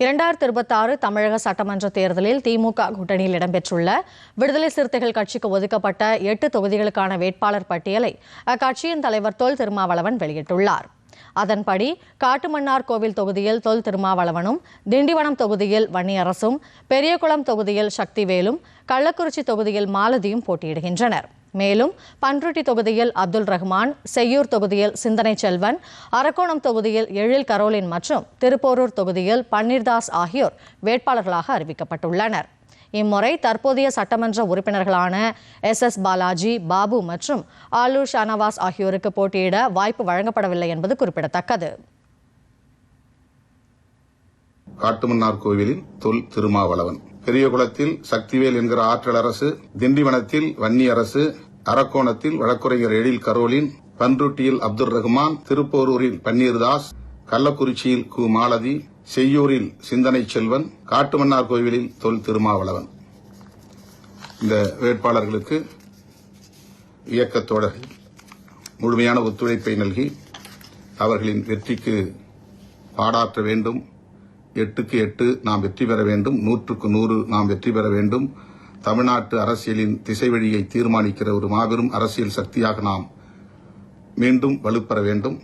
2026 தமிழக சட்டமன்ற தேர்தலில் திமுக கூட்டணியில் இடம்பெற்றுள்ள விடுதலை சிறுத்தைகள் கட்சிக்கு ஒதுக்கப்பட்ட 8 தொகுதிகளுக்கான வேட்பாளர் பட்டியலை அக்கட்சியின் தலைவர் தொல் திருமாவளவன் வெளியிட்டுள்ளார். அதன்படி காட்டுமன்னார் கோவில் தொகுதியில் தொல் திருமாவளவனும், திண்டிவனம் தொகுதியில் வன்னியரசும், பெரியகுளம் தொகுதியில் சக்திவேலும், கள்ளக்குறிச்சி தொகுதியில் மாலதியும் போட்டியிடுகின்றனர். மேலும் பன்ருட்டி தொகுதியில் அப்துல் ரஹ்மான், செய்யூர் தொகுதியில் சிந்தனை செல்வன், அரக்கோணம் தொகுதியில் எழில் கரோலின் மற்றும் திருப்போரூர் தொகுதியில் பன்னீர்தாஸ் ஆகியோர் வேட்பாளர்களாக அறிவிக்கப்பட்டுள்ளனர். இம்முறை தற்போதைய சட்டமன்ற உறுப்பினர்களான SS பாலாஜி, பாபு மற்றும் ஆலூர் ஷானவாஸ் ஆகியோருக்கு போட்டியிட வாய்ப்பு வழங்கப்படவில்லை என்பது குறிப்பிடத்தக்கது. காட்டுமன்னார் கோவிலில் தொல் திருமாவளவன், பெரியகுளத்தில் சக்திவேல் என்கிற ஆற்றல் அரசு, திண்டிவனத்தில் வன்னி அரசு, அரக்கோணத்தில் வழக்குரைஞர் எழில் கரோலின், பன்ருட்டியில் அப்துல் ரஹ்மான், திருப்போரூரில் பன்னீர்தாஸ், கள்ளக்குறிச்சியில் கு மாலதி, செய்யூரில் சிந்தனை செல்வன், காட்டுமன்னார் கோவிலில் தொல் திருமாவளவன். இந்த வேட்பாளர்களுக்கு இயக்கத்தோட முழுமையான ஒத்துழைப்பை நல்கி அவர்களின் வெற்றிக்கு பாடாற்ற வேண்டும். 8க்கு 8 நாம் வெற்றி பெற வேண்டும். 100க்கு 100 நாம் வெற்றி பெற வேண்டும். தமிழ்நாட்டு அரசியலின் திசை வழியை தீர்மானிக்கிற ஒரு மாபெரும் அரசியல் சக்தியாக நாம் மீண்டும் வலுப்பெற வேண்டும்.